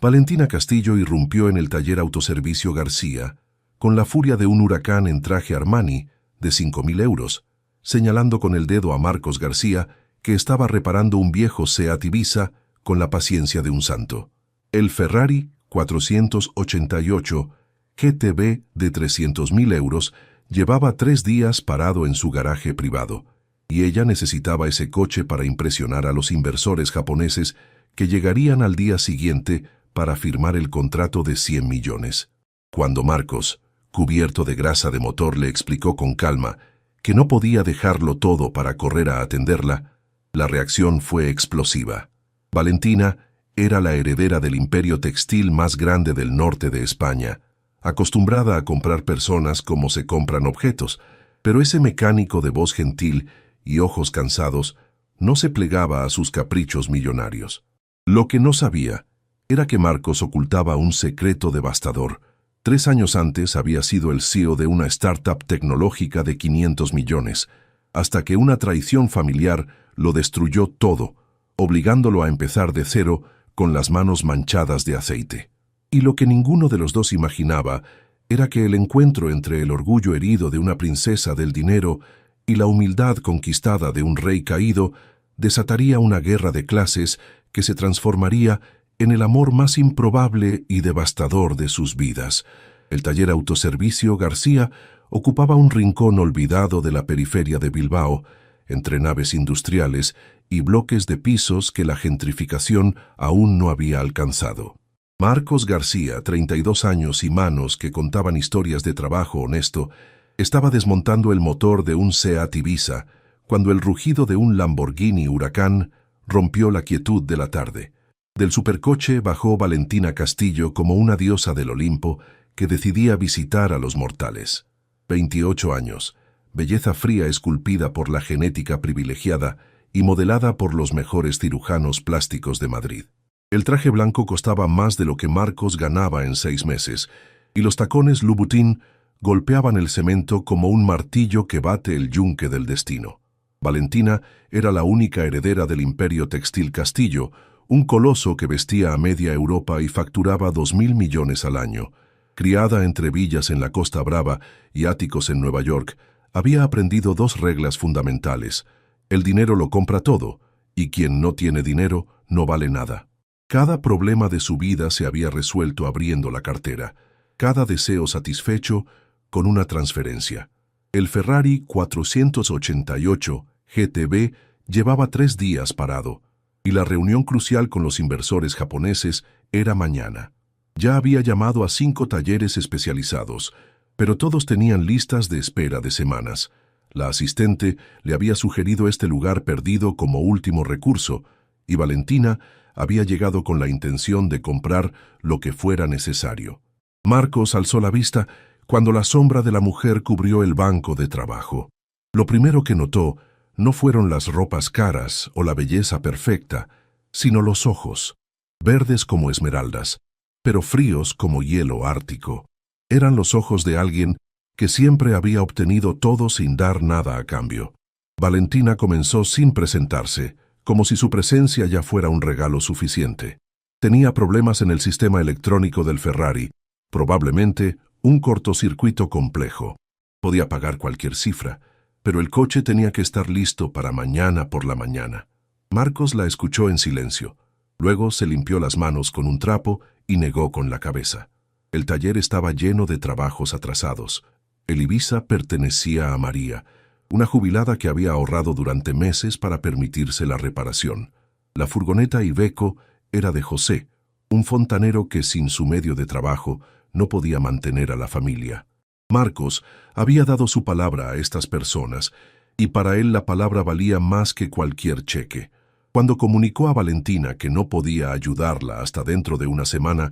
Valentina Castillo irrumpió en el taller Autoservicio García con la furia de un huracán en traje Armani de 5.000 euros, señalando con el dedo a Marcos García, que estaba reparando un viejo Seat Ibiza con la paciencia de un santo. El Ferrari 488 GTB de 300.000 euros llevaba 3 días parado en su garaje privado, y ella necesitaba ese coche para impresionar a los inversores japoneses que llegarían al día siguiente para firmar el contrato de 100 millones. Cuando Marcos, cubierto de grasa de motor, le explicó con calma que no podía dejarlo todo para correr a atenderla, la reacción fue explosiva. Valentina era la heredera del imperio textil más grande del norte de España, acostumbrada a comprar personas como se compran objetos, pero ese mecánico de voz gentil y ojos cansados no se plegaba a sus caprichos millonarios. Lo que no sabía era que Marcos ocultaba un secreto devastador. 3 años antes había sido el CEO de una startup tecnológica de 500 millones, hasta que una traición familiar lo destruyó todo, obligándolo a empezar de cero con las manos manchadas de aceite. Y lo que ninguno de los dos imaginaba era que el encuentro entre el orgullo herido de una princesa del dinero y la humildad conquistada de un rey caído desataría una guerra de clases que se transformaría en el amor más improbable y devastador de sus vidas. El taller Autoservicio García ocupaba un rincón olvidado de la periferia de Bilbao, entre naves industriales y bloques de pisos que la gentrificación aún no había alcanzado. Marcos García, 32 años y manos que contaban historias de trabajo honesto, estaba desmontando el motor de un Seat Ibiza cuando el rugido de un Lamborghini Huracán rompió la quietud de la tarde. Del supercoche bajó Valentina Castillo como una diosa del Olimpo que decidía visitar a los mortales. 28 años, belleza fría esculpida por la genética privilegiada y modelada por los mejores cirujanos plásticos de Madrid. El traje blanco costaba más de lo que Marcos ganaba en 6 meses, y los tacones Louboutin golpeaban el cemento como un martillo que bate el yunque del destino. Valentina era la única heredera del imperio textil Castillo, un coloso que vestía a media Europa y facturaba 2.000 millones al año. Criada entre villas en la Costa Brava y áticos en Nueva York, había aprendido 2 reglas fundamentales. El dinero lo compra todo, y quien no tiene dinero no vale nada. Cada problema de su vida se había resuelto abriendo la cartera, cada deseo satisfecho con una transferencia. El Ferrari 488 GTB llevaba 3 días parado, y la reunión crucial con los inversores japoneses era mañana. Ya había llamado a 5 talleres especializados, pero todos tenían listas de espera de semanas. La asistente le había sugerido este lugar perdido como último recurso, y Valentina había llegado con la intención de comprar lo que fuera necesario. Marcos alzó la vista cuando la sombra de la mujer cubrió el banco de trabajo. Lo primero que notó no fueron las ropas caras o la belleza perfecta, sino los ojos, verdes como esmeraldas, pero fríos como hielo ártico. Eran los ojos de alguien que siempre había obtenido todo sin dar nada a cambio. Valentina comenzó sin presentarse, como si su presencia ya fuera un regalo suficiente. Tenía problemas en el sistema electrónico del Ferrari, probablemente un cortocircuito complejo. Podía pagar cualquier cifra, pero el coche tenía que estar listo para mañana por la mañana. Marcos la escuchó en silencio. Luego se limpió las manos con un trapo y negó con la cabeza. El taller estaba lleno de trabajos atrasados. El Ibiza pertenecía a María, una jubilada que había ahorrado durante meses para permitirse la reparación. La furgoneta Iveco era de José, un fontanero que sin su medio de trabajo no podía mantener a la familia. Marcos había dado su palabra a estas personas, y para él la palabra valía más que cualquier cheque. Cuando comunicó a Valentina que no podía ayudarla hasta dentro de una semana,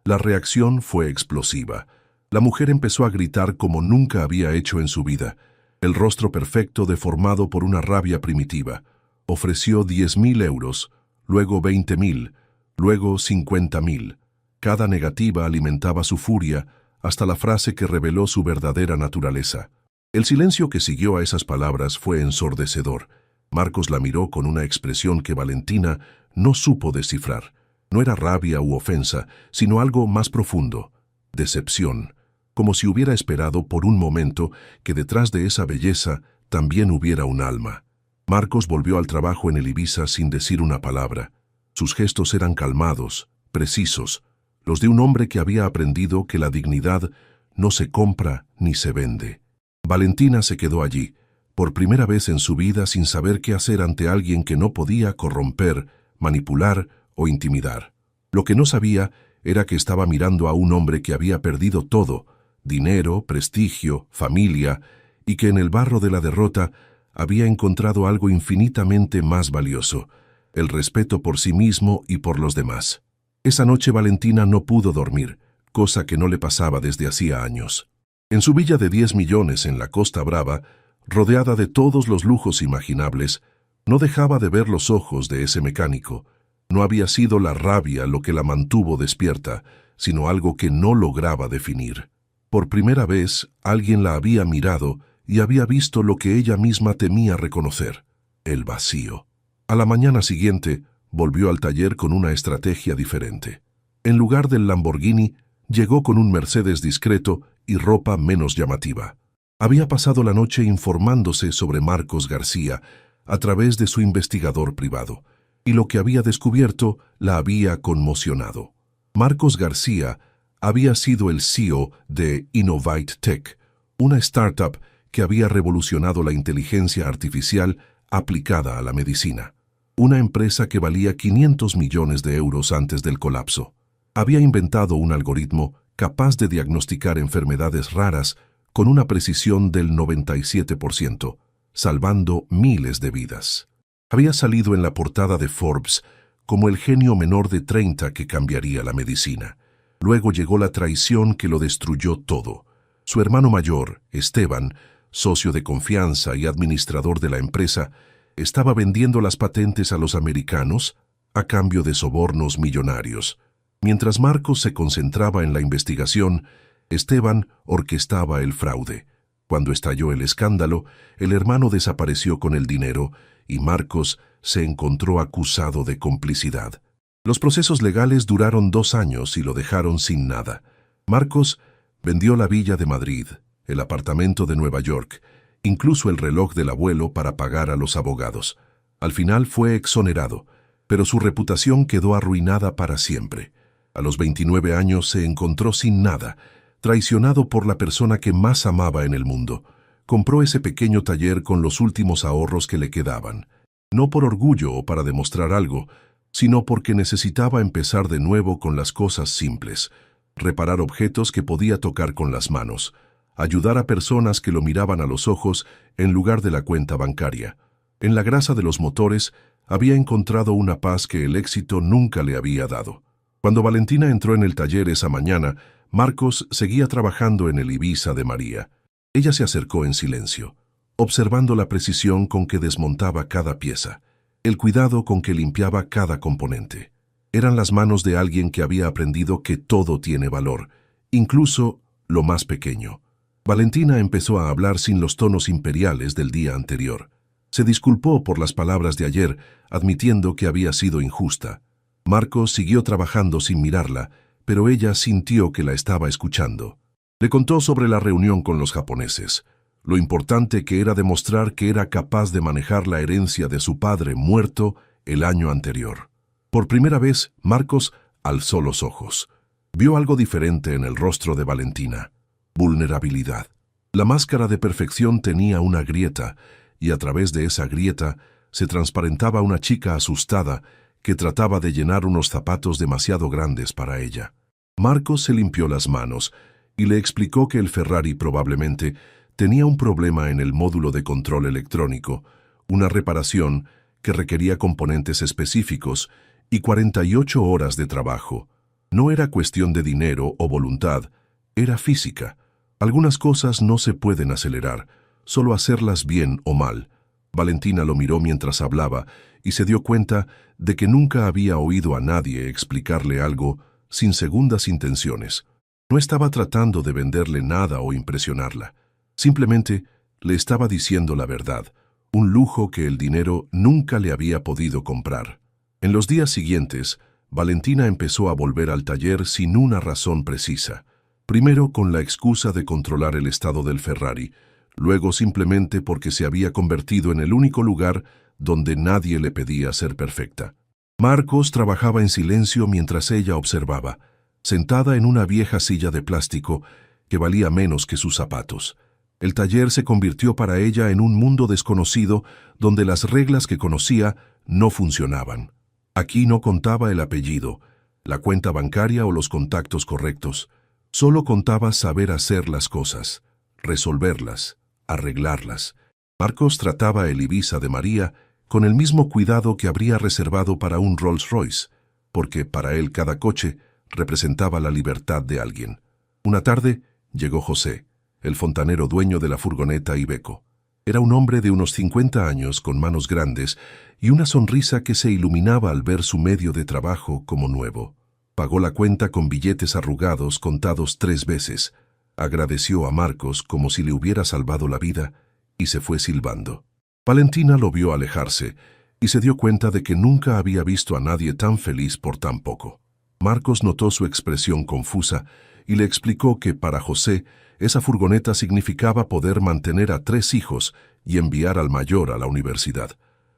la reacción fue explosiva. La mujer empezó a gritar como nunca había hecho en su vida, el rostro perfecto deformado por una rabia primitiva. Ofreció 10.000 euros, luego 20.000, luego 50.000. Cada negativa alimentaba su furia, hasta la frase que reveló su verdadera naturaleza. El silencio que siguió a esas palabras fue ensordecedor. Marcos la miró con una expresión que Valentina no supo descifrar. No era rabia u ofensa, sino algo más profundo, decepción, como si hubiera esperado por un momento que detrás de esa belleza también hubiera un alma. Marcos volvió al trabajo en el Ibiza sin decir una palabra. Sus gestos eran calmados, precisos, los de un hombre que había aprendido que la dignidad no se compra ni se vende. Valentina se quedó allí, por primera vez en su vida sin saber qué hacer ante alguien que no podía corromper, manipular o intimidar. Lo que no sabía era que estaba mirando a un hombre que había perdido todo, dinero, prestigio, familia, y que en el barro de la derrota había encontrado algo infinitamente más valioso, el respeto por sí mismo y por los demás. Esa noche Valentina no pudo dormir, cosa que no le pasaba desde hacía años. En su villa de 10 millones en la Costa Brava, rodeada de todos los lujos imaginables, no dejaba de ver los ojos de ese mecánico. No había sido la rabia lo que la mantuvo despierta, sino algo que no lograba definir. Por primera vez, alguien la había mirado y había visto lo que ella misma temía reconocer: el vacío. A la mañana siguiente, volvió al taller con una estrategia diferente. En lugar del Lamborghini, llegó con un Mercedes discreto y ropa menos llamativa. Había pasado la noche informándose sobre Marcos García a través de su investigador privado, y lo que había descubierto la había conmocionado. Marcos García había sido el CEO de Innovate Tech, una startup que había revolucionado la inteligencia artificial aplicada a la medicina. Una empresa que valía 500 millones de euros antes del colapso. Había inventado un algoritmo capaz de diagnosticar enfermedades raras con una precisión del 97%, salvando miles de vidas. Había salido en la portada de Forbes como el genio menor de 30 que cambiaría la medicina. Luego llegó la traición que lo destruyó todo. Su hermano mayor, Esteban, socio de confianza y administrador de la empresa, estaba vendiendo las patentes a los americanos a cambio de sobornos millonarios. Mientras Marcos se concentraba en la investigación, Esteban orquestaba el fraude. Cuando estalló el escándalo, el hermano desapareció con el dinero y Marcos se encontró acusado de complicidad. Los procesos legales duraron 2 años y lo dejaron sin nada. Marcos vendió la villa de Madrid, el apartamento de Nueva York, incluso el reloj del abuelo para pagar a los abogados. Al final fue exonerado, pero su reputación quedó arruinada para siempre. A los 29 años se encontró sin nada, traicionado por la persona que más amaba en el mundo. Compró ese pequeño taller con los últimos ahorros que le quedaban. No por orgullo o para demostrar algo, sino porque necesitaba empezar de nuevo con las cosas simples, reparar objetos que podía tocar con las manos, ayudar a personas que lo miraban a los ojos en lugar de la cuenta bancaria. En la grasa de los motores había encontrado una paz que el éxito nunca le había dado. Cuando Valentina entró en el taller esa mañana, Marcos seguía trabajando en el Ibiza de María. Ella se acercó en silencio, observando la precisión con que desmontaba cada pieza, el cuidado con que limpiaba cada componente. Eran las manos de alguien que había aprendido que todo tiene valor, incluso lo más pequeño. Valentina empezó a hablar sin los tonos imperiales del día anterior. Se disculpó por las palabras de ayer, admitiendo que había sido injusta. Marcos siguió trabajando sin mirarla, pero ella sintió que la estaba escuchando. Le contó sobre la reunión con los japoneses, lo importante que era demostrar que era capaz de manejar la herencia de su padre muerto el año anterior. Por primera vez, Marcos alzó los ojos. Vio algo diferente en el rostro de Valentina: vulnerabilidad. La máscara de perfección tenía una grieta, y a través de esa grieta se transparentaba una chica asustada que trataba de llenar unos zapatos demasiado grandes para ella. Marcos se limpió las manos y le explicó que el Ferrari probablemente tenía un problema en el módulo de control electrónico, una reparación que requería componentes específicos y 48 horas de trabajo. No era cuestión de dinero o voluntad, era física. Algunas cosas no se pueden acelerar, solo hacerlas bien o mal. Valentina lo miró mientras hablaba y se dio cuenta de que nunca había oído a nadie explicarle algo sin segundas intenciones. No estaba tratando de venderle nada o impresionarla. Simplemente le estaba diciendo la verdad, un lujo que el dinero nunca le había podido comprar. En los días siguientes, Valentina empezó a volver al taller sin una razón precisa. Primero con la excusa de controlar el estado del Ferrari, luego simplemente porque se había convertido en el único lugar donde nadie le pedía ser perfecta. Marcos trabajaba en silencio mientras ella observaba, sentada en una vieja silla de plástico que valía menos que sus zapatos. El taller se convirtió para ella en un mundo desconocido donde las reglas que conocía no funcionaban. Aquí no contaba el apellido, la cuenta bancaria o los contactos correctos. Solo contaba saber hacer las cosas, resolverlas, arreglarlas. Marcos trataba el Ibiza de María con el mismo cuidado que habría reservado para un Rolls Royce, porque para él cada coche representaba la libertad de alguien. Una tarde llegó José, el fontanero dueño de la furgoneta Iveco. Era un hombre de unos 50 años con manos grandes y una sonrisa que se iluminaba al ver su medio de trabajo como nuevo. Pagó la cuenta con billetes arrugados contados 3 veces, agradeció a Marcos como si le hubiera salvado la vida y se fue silbando. Valentina lo vio alejarse y se dio cuenta de que nunca había visto a nadie tan feliz por tan poco. Marcos notó su expresión confusa y le explicó que para José esa furgoneta significaba poder mantener a 3 hijos y enviar al mayor a la universidad.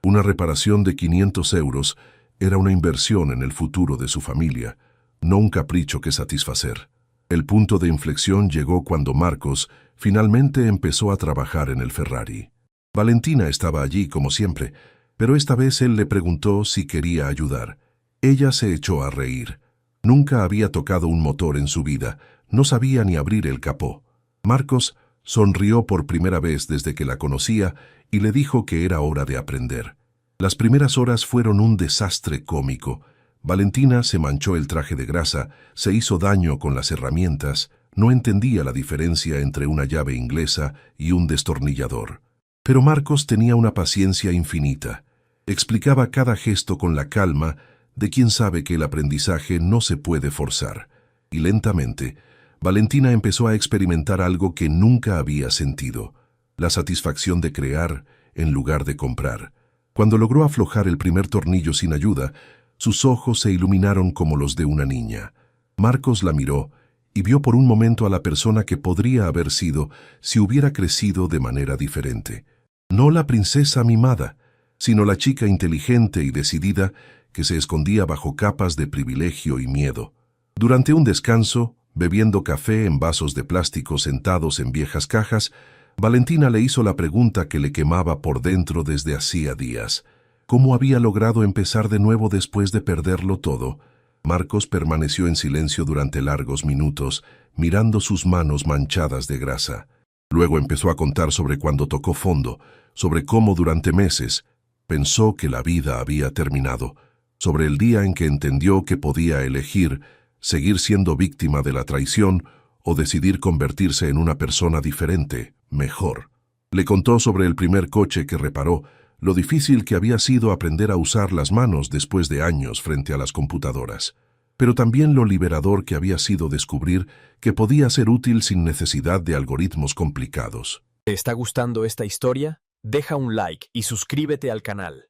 Una reparación de 500 euros era una inversión en el futuro de su familia, no un capricho que satisfacer. El punto de inflexión llegó cuando Marcos finalmente empezó a trabajar en el Ferrari. Valentina estaba allí como siempre, pero esta vez él le preguntó si quería ayudar. Ella se echó a reír. Nunca había tocado un motor en su vida, no sabía ni abrir el capó. Marcos sonrió por primera vez desde que la conocía y le dijo que era hora de aprender. Las primeras horas fueron un desastre cómico. Valentina se manchó el traje de grasa, se hizo daño con las herramientas, no entendía la diferencia entre una llave inglesa y un destornillador. Pero Marcos tenía una paciencia infinita. Explicaba cada gesto con la calma de quien sabe que el aprendizaje no se puede forzar. Y lentamente, Valentina empezó a experimentar algo que nunca había sentido: la satisfacción de crear en lugar de comprar. Cuando logró aflojar el primer tornillo sin ayuda, sus ojos se iluminaron como los de una niña. Marcos la miró y vio por un momento a la persona que podría haber sido si hubiera crecido de manera diferente. No la princesa mimada, sino la chica inteligente y decidida que se escondía bajo capas de privilegio y miedo. Durante un descanso, bebiendo café en vasos de plástico sentados en viejas cajas, Valentina le hizo la pregunta que le quemaba por dentro desde hacía días: ¿cómo había logrado empezar de nuevo después de perderlo todo? Marcos permaneció en silencio durante largos minutos, mirando sus manos manchadas de grasa. Luego empezó a contar sobre cuando tocó fondo, sobre cómo durante meses pensó que la vida había terminado, sobre el día en que entendió que podía elegir seguir siendo víctima de la traición o decidir convertirse en una persona diferente, mejor. Le contó sobre el primer coche que reparó, lo difícil que había sido aprender a usar las manos después de años frente a las computadoras, pero también lo liberador que había sido descubrir que podía ser útil sin necesidad de algoritmos complicados. ¿Te está gustando esta historia? Deja un like y suscríbete al canal.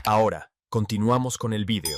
Ahora, continuamos con el vídeo.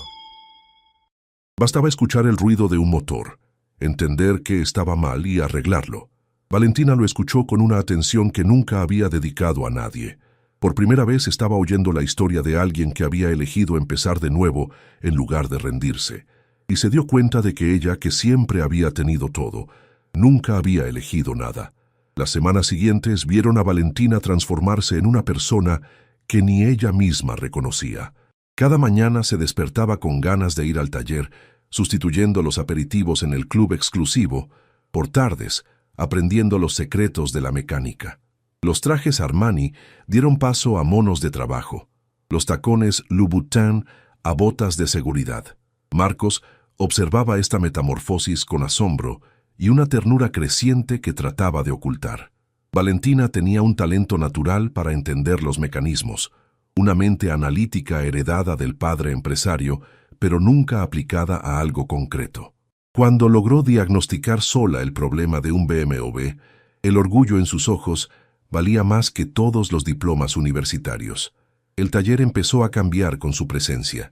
Bastaba escuchar el ruido de un motor, entender que estaba mal y arreglarlo. Valentina lo escuchó con una atención que nunca había dedicado a nadie. Por primera vez estaba oyendo la historia de alguien que había elegido empezar de nuevo en lugar de rendirse, y se dio cuenta de que ella, que siempre había tenido todo, nunca había elegido nada. Las semanas siguientes vieron a Valentina transformarse en una persona que ni ella misma reconocía. Cada mañana se despertaba con ganas de ir al taller, sustituyendo los aperitivos en el club exclusivo, por tardes, aprendiendo los secretos de la mecánica. Los trajes Armani dieron paso a monos de trabajo, los tacones Louboutin a botas de seguridad. Marcos observaba esta metamorfosis con asombro y una ternura creciente que trataba de ocultar. Valentina tenía un talento natural para entender los mecanismos, una mente analítica heredada del padre empresario, pero nunca aplicada a algo concreto. Cuando logró diagnosticar sola el problema de un BMW, el orgullo en sus ojos valía más que todos los diplomas universitarios. El taller empezó a cambiar con su presencia.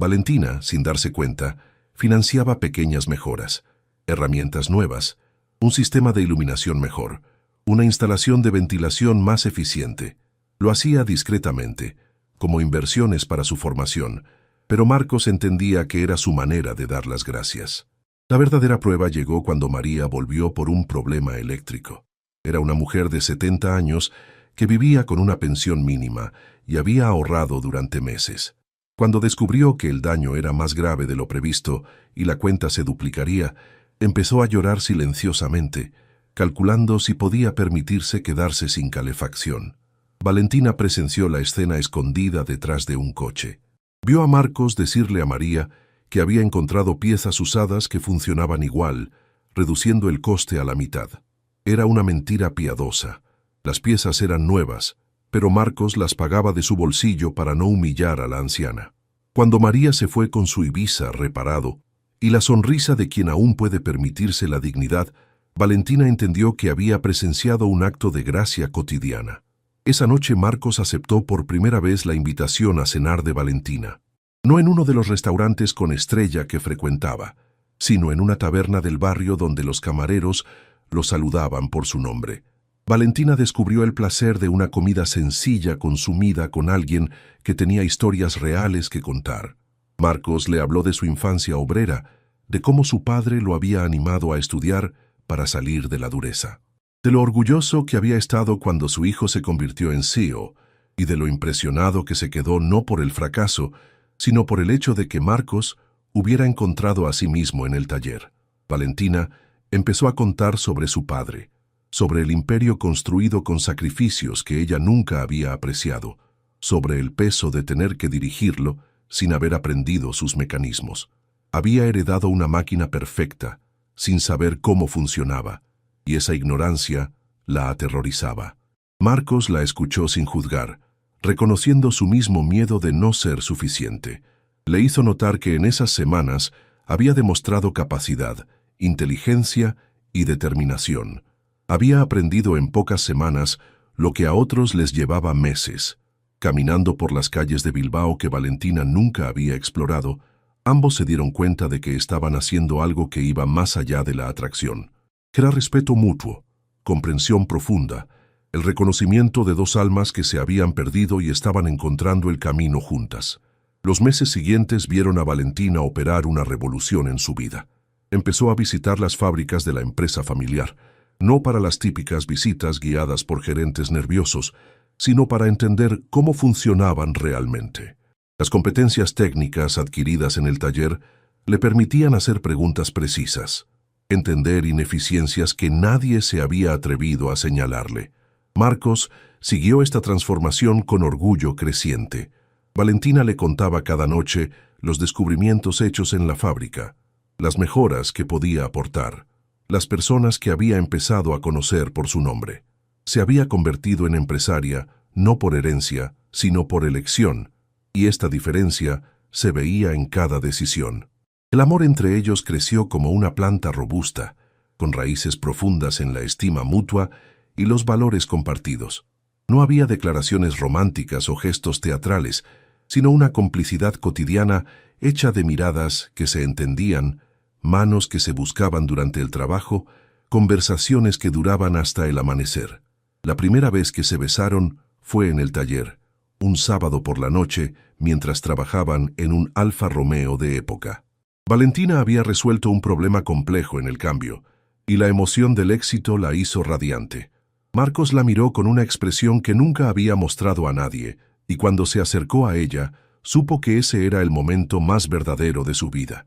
Valentina, sin darse cuenta, financiaba pequeñas mejoras, herramientas nuevas, un sistema de iluminación mejor, una instalación de ventilación más eficiente. Lo hacía discretamente, como inversiones para su formación, pero Marcos entendía que era su manera de dar las gracias. La verdadera prueba llegó cuando María volvió por un problema eléctrico. Era una mujer de 70 años que vivía con una pensión mínima y había ahorrado durante meses. Cuando descubrió que el daño era más grave de lo previsto y la cuenta se duplicaría, empezó a llorar silenciosamente, calculando si podía permitirse quedarse sin calefacción. Valentina presenció la escena escondida detrás de un coche. Vio a Marcos decirle a María que había encontrado piezas usadas que funcionaban igual, reduciendo el coste a la mitad. Era una mentira piadosa. Las piezas eran nuevas, pero Marcos las pagaba de su bolsillo para no humillar a la anciana. Cuando María se fue con su Ibiza reparado y la sonrisa de quien aún puede permitirse la dignidad, Valentina entendió que había presenciado un acto de gracia cotidiana. Esa noche Marcos aceptó por primera vez la invitación a cenar de Valentina. No en uno de los restaurantes con estrella que frecuentaba, sino en una taberna del barrio donde los camareros lo saludaban por su nombre. Valentina descubrió el placer de una comida sencilla consumida con alguien que tenía historias reales que contar. Marcos le habló de su infancia obrera, de cómo su padre lo había animado a estudiar para salir de la dureza, de lo orgulloso que había estado cuando su hijo se convirtió en CEO y de lo impresionado que se quedó no por el fracaso, sino por el hecho de que Marcos hubiera encontrado a sí mismo en el taller. Valentina empezó a contar sobre su padre, sobre el imperio construido con sacrificios que ella nunca había apreciado, sobre el peso de tener que dirigirlo sin haber aprendido sus mecanismos. Había heredado una máquina perfecta, sin saber cómo funcionaba, y esa ignorancia la aterrorizaba. Marcos la escuchó sin juzgar, reconociendo su mismo miedo de no ser suficiente. Le hizo notar que en esas semanas había demostrado capacidad, inteligencia y determinación. Había aprendido en pocas semanas lo que a otros les llevaba meses. Caminando por las calles de Bilbao que Valentina nunca había explorado, ambos se dieron cuenta de que estaban haciendo algo que iba más allá de la atracción. Era respeto mutuo, comprensión profunda, el reconocimiento de dos almas que se habían perdido y estaban encontrando el camino juntas. Los meses siguientes vieron a Valentina operar una revolución en su vida. Empezó a visitar las fábricas de la empresa familiar, no para las típicas visitas guiadas por gerentes nerviosos, sino para entender cómo funcionaban realmente. Las competencias técnicas adquiridas en el taller le permitían hacer preguntas precisas, entender ineficiencias que nadie se había atrevido a señalarle. Marcos siguió esta transformación con orgullo creciente. Valentina le contaba cada noche los descubrimientos hechos en la fábrica, las mejoras que podía aportar, las personas que había empezado a conocer por su nombre. Se había convertido en empresaria no por herencia, sino por elección, y esta diferencia se veía en cada decisión. El amor entre ellos creció como una planta robusta, con raíces profundas en la estima mutua y los valores compartidos. No había declaraciones románticas o gestos teatrales, sino una complicidad cotidiana hecha de miradas que se entendían, manos que se buscaban durante el trabajo, conversaciones que duraban hasta el amanecer. La primera vez que se besaron fue en el taller, un sábado por la noche, mientras trabajaban en un Alfa Romeo de época. Valentina había resuelto un problema complejo en el cambio, y la emoción del éxito la hizo radiante. Marcos la miró con una expresión que nunca había mostrado a nadie, y cuando se acercó a ella, supo que ese era el momento más verdadero de su vida.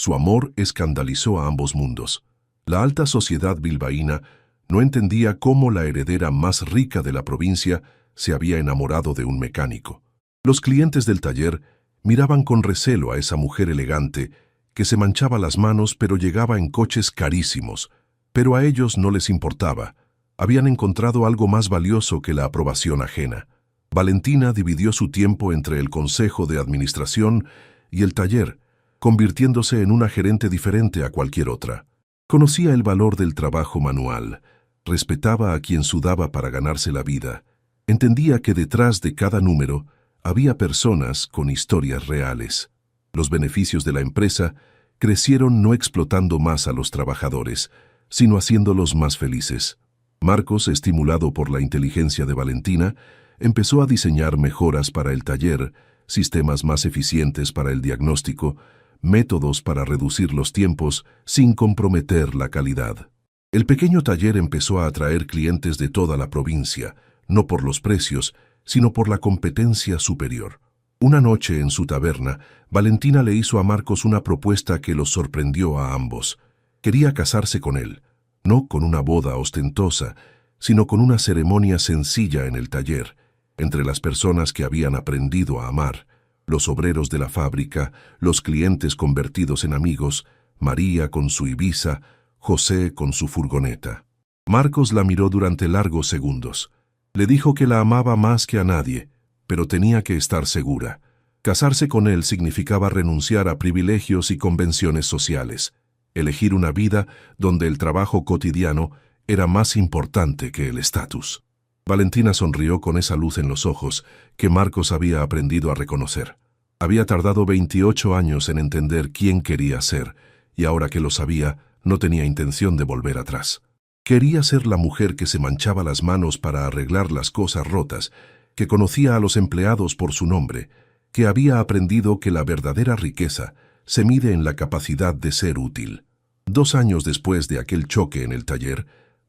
Su amor escandalizó a ambos mundos. La alta sociedad bilbaína no entendía cómo la heredera más rica de la provincia se había enamorado de un mecánico. Los clientes del taller miraban con recelo a esa mujer elegante que se manchaba las manos pero llegaba en coches carísimos, pero a ellos no les importaba. Habían encontrado algo más valioso que la aprobación ajena. Valentina dividió su tiempo entre el consejo de administración y el taller, convirtiéndose en una gerente diferente a cualquier otra. Conocía el valor del trabajo manual, respetaba a quien sudaba para ganarse la vida, entendía que detrás de cada número había personas con historias reales. Los beneficios de la empresa crecieron no explotando más a los trabajadores, sino haciéndolos más felices. Marcos, estimulado por la inteligencia de Valentina, empezó a diseñar mejoras para el taller, sistemas más eficientes para el diagnóstico, métodos para reducir los tiempos sin comprometer la calidad. El pequeño taller empezó a atraer clientes de toda la provincia, no por los precios, sino por la competencia superior. Una noche en su taberna, Valentina le hizo a Marcos una propuesta que los sorprendió a ambos. Quería casarse con él, no con una boda ostentosa, sino con una ceremonia sencilla en el taller, entre las personas que habían aprendido a amar, los obreros de la fábrica, los clientes convertidos en amigos, María con su Ibiza, José con su furgoneta. Marcos la miró durante largos segundos. Le dijo que la amaba más que a nadie, pero tenía que estar segura. Casarse con él significaba renunciar a privilegios y convenciones sociales, elegir una vida donde el trabajo cotidiano era más importante que el estatus. Valentina sonrió con esa luz en los ojos que Marcos había aprendido a reconocer. Había tardado 28 años en entender quién quería ser, y ahora que lo sabía, no tenía intención de volver atrás. Quería ser la mujer que se manchaba las manos para arreglar las cosas rotas, que conocía a los empleados por su nombre, que había aprendido que la verdadera riqueza se mide en la capacidad de ser útil. 2 años después de aquel choque en el taller,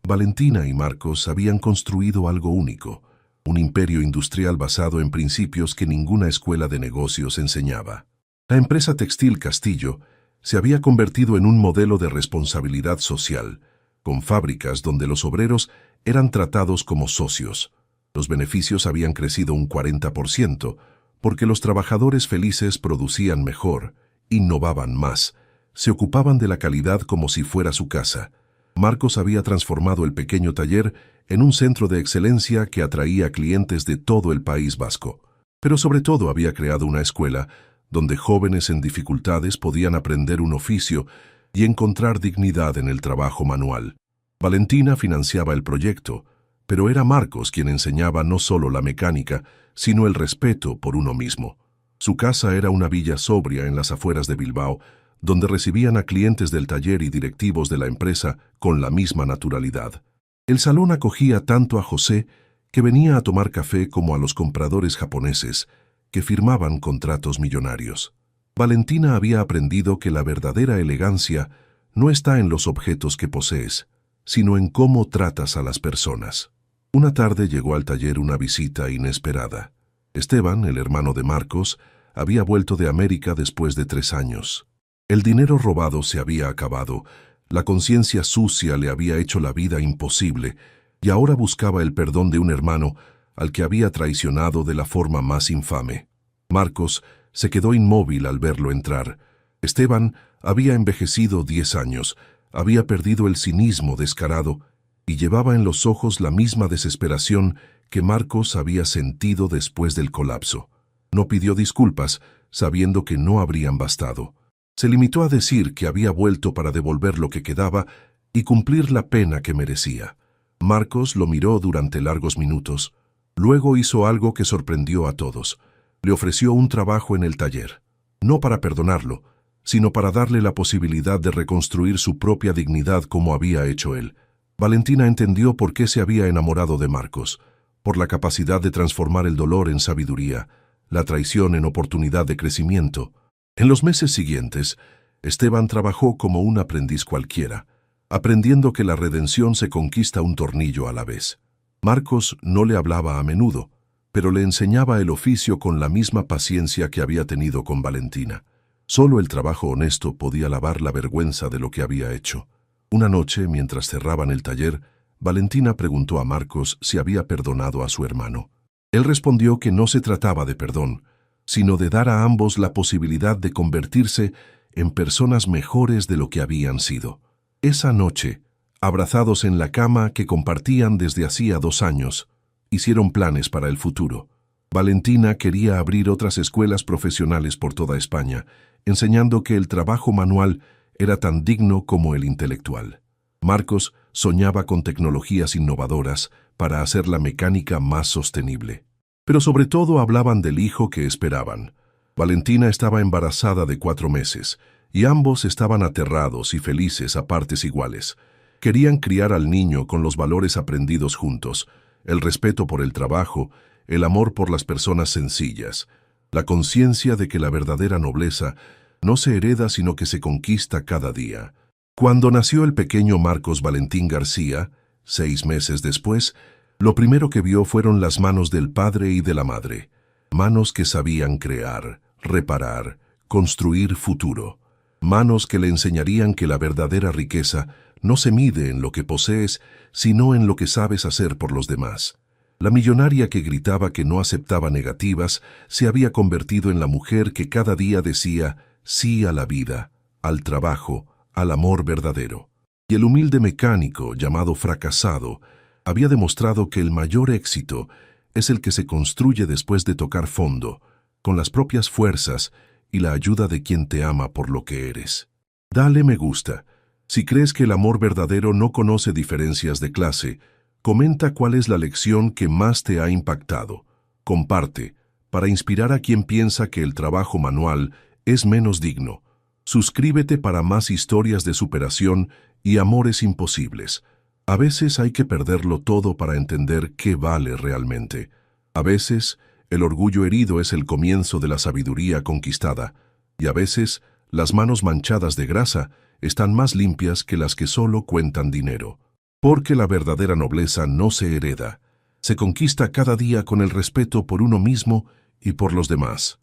Valentina y Marcos habían construido algo único, un imperio industrial basado en principios que ninguna escuela de negocios enseñaba. La empresa textil Castillo se había convertido en un modelo de responsabilidad social, con fábricas donde los obreros eran tratados como socios. Los beneficios habían crecido un 40%, porque los trabajadores felices producían mejor, innovaban más, se ocupaban de la calidad como si fuera su casa. Marcos había transformado el pequeño taller en un centro de excelencia que atraía clientes de todo el País Vasco. Pero sobre todo había creado una escuela donde jóvenes en dificultades podían aprender un oficio y encontrar dignidad en el trabajo manual. Valentina financiaba el proyecto, pero era Marcos quien enseñaba no solo la mecánica, sino el respeto por uno mismo. Su casa era una villa sobria en las afueras de Bilbao, donde recibían a clientes del taller y directivos de la empresa con la misma naturalidad. El salón acogía tanto a José, que venía a tomar café, como a los compradores japoneses, que firmaban contratos millonarios. Valentina había aprendido que la verdadera elegancia no está en los objetos que posees, sino en cómo tratas a las personas. Una tarde llegó al taller una visita inesperada. Esteban, el hermano de Marcos, había vuelto de América después de 3 años. El dinero robado se había acabado, la conciencia sucia le había hecho la vida imposible, y ahora buscaba el perdón de un hermano al que había traicionado de la forma más infame. Marcos se quedó inmóvil al verlo entrar. Esteban había envejecido 10 años, había perdido el cinismo descarado y llevaba en los ojos la misma desesperación que Marcos había sentido después del colapso. No pidió disculpas, sabiendo que no habrían bastado. Se limitó a decir que había vuelto para devolver lo que quedaba y cumplir la pena que merecía. Marcos lo miró durante largos minutos. Luego hizo algo que sorprendió a todos. Le ofreció un trabajo en el taller, no para perdonarlo, sino para darle la posibilidad de reconstruir su propia dignidad como había hecho él. Valentina entendió por qué se había enamorado de Marcos, por la capacidad de transformar el dolor en sabiduría, la traición en oportunidad de crecimiento. En los meses siguientes, Esteban trabajó como un aprendiz cualquiera, aprendiendo que la redención se conquista un tornillo a la vez. Marcos no le hablaba a menudo, pero le enseñaba el oficio con la misma paciencia que había tenido con Valentina. Solo el trabajo honesto podía lavar la vergüenza de lo que había hecho. Una noche, mientras cerraban el taller, Valentina preguntó a Marcos si había perdonado a su hermano. Él respondió que no se trataba de perdón, sino de dar a ambos la posibilidad de convertirse en personas mejores de lo que habían sido. Esa noche, abrazados en la cama que compartían desde hacía 2 años, hicieron planes para el futuro. Valentina quería abrir otras escuelas profesionales por toda España, enseñando que el trabajo manual era tan digno como el intelectual. Marcos soñaba con tecnologías innovadoras para hacer la mecánica más sostenible. Pero sobre todo hablaban del hijo que esperaban. Valentina estaba embarazada de 4 meses, y ambos estaban aterrados y felices a partes iguales. Querían criar al niño con los valores aprendidos juntos, el respeto por el trabajo, el amor por las personas sencillas, la conciencia de que la verdadera nobleza no se hereda sino que se conquista cada día. Cuando nació el pequeño Marcos Valentín García, 6 meses después, lo primero que vio fueron las manos del padre y de la madre, manos que sabían crear, reparar, construir futuro, manos que le enseñarían que la verdadera riqueza no se mide en lo que posees, sino en lo que sabes hacer por los demás. La millonaria que gritaba que no aceptaba negativas se había convertido en la mujer que cada día decía sí a la vida, al trabajo, al amor verdadero. Y el humilde mecánico, llamado fracasado, había demostrado que el mayor éxito es el que se construye después de tocar fondo, con las propias fuerzas y la ayuda de quien te ama por lo que eres. Dale me gusta. Si crees que el amor verdadero no conoce diferencias de clase, comenta cuál es la lección que más te ha impactado. Comparte, para inspirar a quien piensa que el trabajo manual es menos digno. Suscríbete para más historias de superación y amores imposibles. A veces hay que perderlo todo para entender qué vale realmente. A veces, el orgullo herido es el comienzo de la sabiduría conquistada, y a veces, las manos manchadas de grasa están más limpias que las que solo cuentan dinero. Porque la verdadera nobleza no se hereda, se conquista cada día con el respeto por uno mismo y por los demás.